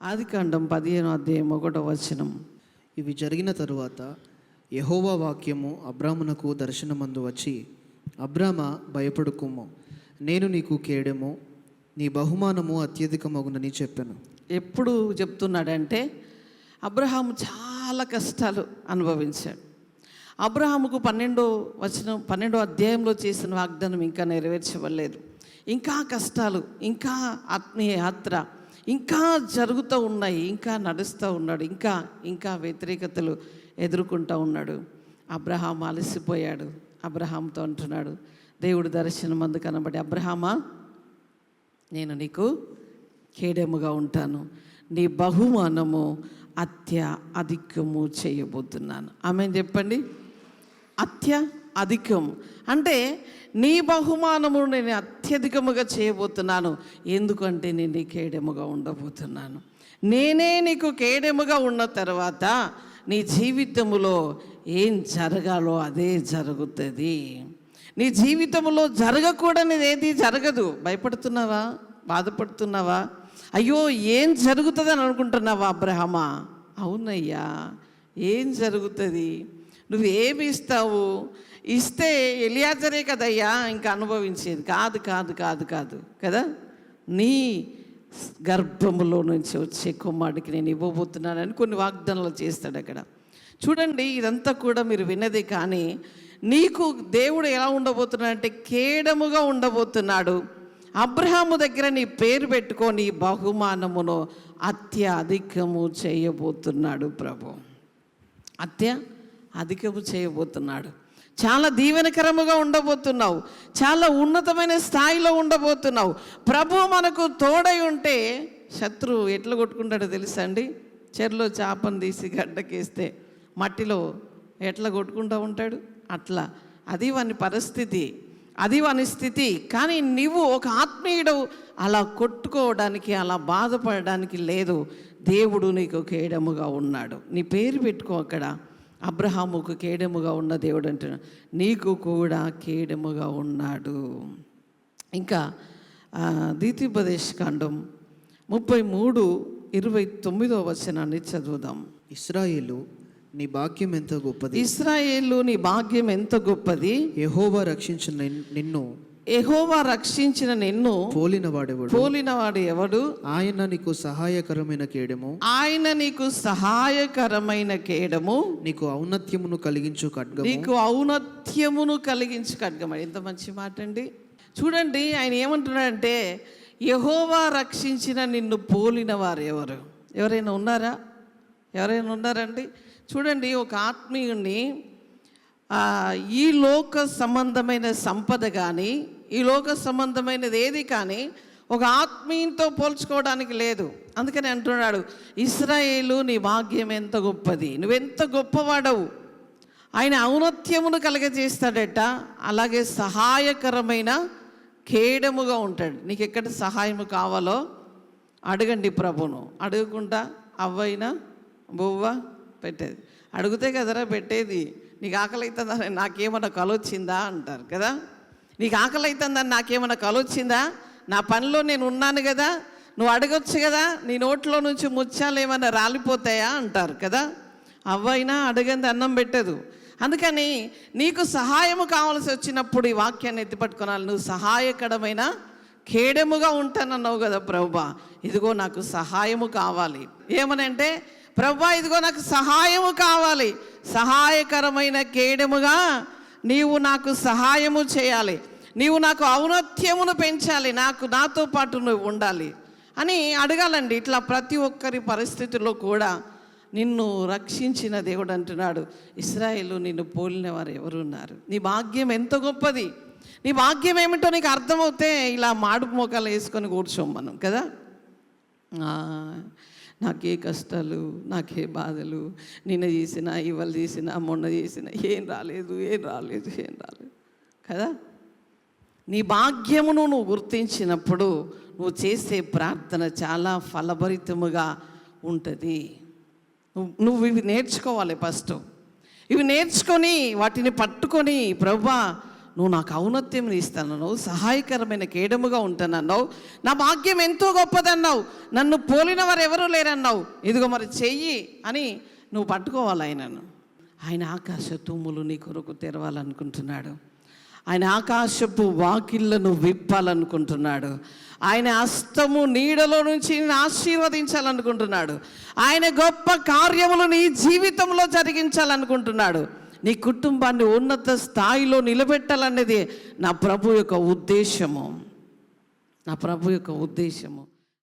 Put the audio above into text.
ఆదికాండం 15:1. ఇవి జరిగిన తరువాత యెహోవా వాక్యము అబ్రామునకు దర్శనమందు వచ్చి, అబ్రామా భయపడుకుము, నేను నీకు కేడెము, నీ బహుమానము అత్యధికమగునని చెప్పాను. ఎప్పుడు చెప్తున్నాడంటే అబ్రహాము చాలా కష్టాలు అనుభవించాడు. అబ్రహాముకు 12వ అధ్యాయంలో చేసిన వాగ్దానం ఇంకా నెరవేర్చవలేదు. ఇంకా కష్టాలు, ఇంకా ఆత్మీయ యాత్ర ఇంకా జరుగుతూ ఉన్నాయి, ఇంకా నడుస్తూ ఉన్నాడు, ఇంకా వ్యతిరేకతలు ఎదుర్కొంటూ ఉన్నాడు. అబ్రహాము అలసిపోయాడు. అబ్రహాంతో అంటున్నాడు, దేవుడు దర్శనం అందు కనబడి, అబ్రహామా, నేను నీకు కేడెముగా ఉంటాను, నీ బహుమానము అధికము చేయబోతున్నాను. ఆమెను చెప్పండి. అధికం అంటే నీ బహుమానము నేను అత్యధికముగా చేయబోతున్నాను. ఎందుకంటే నేను నీ కేడెముగా ఉండబోతున్నాను. నేనే నీకు కేడెముగా ఉన్న తర్వాత నీ జీవితంలో ఏం జరగాలో అదే జరుగుతుంది. నీ జీవితంలో జరగకూడనిది ఏది జరగదు. భయపడుతున్నావా? బాధపడుతున్నావా? అయ్యో ఏం జరుగుతుందని అనుకుంటున్నావా అబ్రహమా? అవునయ్యా, ఏం జరుగుతుంది? నువ్వేమి ఇస్తావు? ఇస్తే ఎలియాజరే కదయ్యా ఇంకా అనుభవించేది. కాదు కదా, నీ గర్భములో నుంచి వచ్చే కుమారుడికి నేను ఇవ్వబోతున్నానని కొన్ని వాగ్దానాలు చేస్తాడు అక్కడ. చూడండి, ఇదంతా కూడా మీరు విన్నది. కానీ నీకు దేవుడు ఎలా ఉండబోతున్నాడంటే కేడముగా ఉండబోతున్నాడు. అబ్రహాము దగ్గర నీ పేరు పెట్టుకో, నీ బహుమానమును అధికము చేయబోతున్నాడు ప్రభు. అధికము చేయబోతున్నాడు. చాలా దీవెనకరముగా ఉండబోతున్నావు. చాలా ఉన్నతమైన స్థాయిలో ఉండబోతున్నావు. ప్రభు మనకు తోడై ఉంటే శత్రువు ఎట్లా కొట్టుకుంటాడో తెలుసా అండి? చెరులో చేపను తీసి గడ్డకేస్తే మట్టిలో ఎట్లా కొట్టుకుంటూ ఉంటాడు అట్లా. అది వాని పరిస్థితి, అది వాని స్థితి. కానీ నువ్వు ఒక ఆత్మీయుడు అలా కొట్టుకోవడానికి, అలా బాధపడడానికి లేదు. దేవుడు నీకు కేడముగా ఉన్నాడు. నీ పేరు పెట్టుకో అక్కడ. అబ్రహాముకు కేడెముగా ఉన్న దేవుడు అంటున్నాడు, నీకు కూడా కేడెముగా ఉన్నాడు. ఇంకా ద్వితీయోపదేశకాండం 33:29 చదువుదాం. ఇశ్రాయేలు నీ భాగ్యం ఎంత గొప్పది, ఇశ్రాయేలు నీ భాగ్యం ఎంత గొప్పది, యెహోవా రక్షించిన నిన్ను పోలినవాడు ఎవడు? ఆయన నీకు సహాయకరమైన కేడము, నీకు ఔన్నత్యమును కలిగించు ఖడ్గము. ఎంత మంచి మాట అండి. చూడండి, ఆయన ఏమంటున్నాడంటే యెహోవా రక్షించిన నిన్ను పోలిన వారు ఎవరు? ఎవరైనా ఉన్నారండి? చూడండి, ఒక ఆత్మీయుణ్ణి ఈ లోక సంబంధమైన సంపద కానీ, ఈ లోక సంబంధమైనది ఏది కానీ ఒక ఆత్మీయంతో పోల్చుకోవడానికి లేదు. అందుకని అంటున్నాడు, ఇశ్రాయేలు నీ భాగ్యం ఎంత గొప్పది, నువ్వెంత గొప్పవాడవు. ఆయన ఔన్నత్యమును కలగజేస్తాడట. అలాగే సహాయకరమైన కేడముగా ఉంటాడు. నీకు ఎక్కడ సహాయము కావాలో అడగండి ప్రభును. అడగకుండా అవ్వైనా బొవ్వ పెట్టేది. అడిగితే కదరా పెట్టేది. నీకు ఆకలి అవుతుందని నాకేమన్నా కలొచ్చిందా అంటారు కదా. నీకు ఆకలి అవుతుందని నాకేమన్నా కలొచ్చిందా? నా పనిలో నేను ఉన్నాను కదా, నువ్వు అడగొచ్చు కదా, నీ నోట్లో నుంచి ముత్యాలు ఏమైనా రాలిపోతాయా అంటారు కదా. అవ్వైనా అడగంది అన్నం పెట్టదు. అందుకని నీకు సహాయము కావాల్సి వచ్చినప్పుడు ఈ వాక్యాన్ని ఎత్తిపట్టుకోవాలి. నువ్వు సహాయకరమైన కేడెముగా ఉంటానన్నావు కదా ప్రభువా, ఇదిగో నాకు సహాయము కావాలి. ఏమనంటే, ప్రభువా ఇదిగో నాకు సహాయము కావాలి, సహాయకరమైన కేడెముగా నీవు నాకు సహాయము చేయాలి, నీవు నాకు ఔన్నత్యమును పెంచాలి, నాతో పాటు నువ్వు ఉండాలి అని అడగాలండి. ఇట్లా ప్రతి ఒక్కరి పరిస్థితుల్లో కూడా నిన్ను రక్షించిన దేవుడు అంటున్నాడు, ఇశ్రాయేలు నిన్ను పోలిన వారు ఎవరున్నారు? నీ భాగ్యం ఎంత గొప్పది. నీ భాగ్యం ఏమిటో నీకు అర్థమవుతే ఇలా మాడుపు మోకాలు వేసుకొని కూర్చోం మనం కదా. నాకే కష్టాలు, నాకే బాధలు, నిన్న చేసిన, ఇవాళ చేసిన, మొన్న చేసిన, ఏం రాలేదు కదా. నీ భాగ్యమును నువ్వు గుర్తించినప్పుడు నువ్వు చేసే ప్రార్థన చాలా ఫలభరితముగా ఉంటుంది. నువ్వు ఇవి నేర్చుకోవాలి. ఫస్ట్ ఇవి నేర్చుకొని వాటిని పట్టుకొని, ప్రభువా నువ్వు నాకు ఔన్నత్యం ఇస్తానన్నావు, సహాయకరమైన కేడముగా ఉంటానన్నావు, నా భాగ్యం ఎంతో గొప్పదన్నావు, నన్ను పోలిన వారు ఎవరూ లేరన్నావు, ఇదిగో మరి చెయ్యి అని నువ్వు పట్టుకోవాలి ఆయనను. ఆయన ఆకాశ తూములు నీ కొరకు తెరవాలనుకుంటున్నాడు. ఆయన ఆకాశపు వాకిళ్లను విప్పాలనుకుంటున్నాడు. ఆయన హస్తము నీడలో నుంచి నిన్ను ఆశీర్వదించాలనుకుంటున్నాడు. ఆయన గొప్ప కార్యములు నీ జీవితంలో జరిగించాలనుకుంటున్నాడు. నీ కుటుంబాన్ని ఉన్నత స్థాయిలో నిలబెట్టాలనేది నా ప్రభు యొక్క ఉద్దేశము.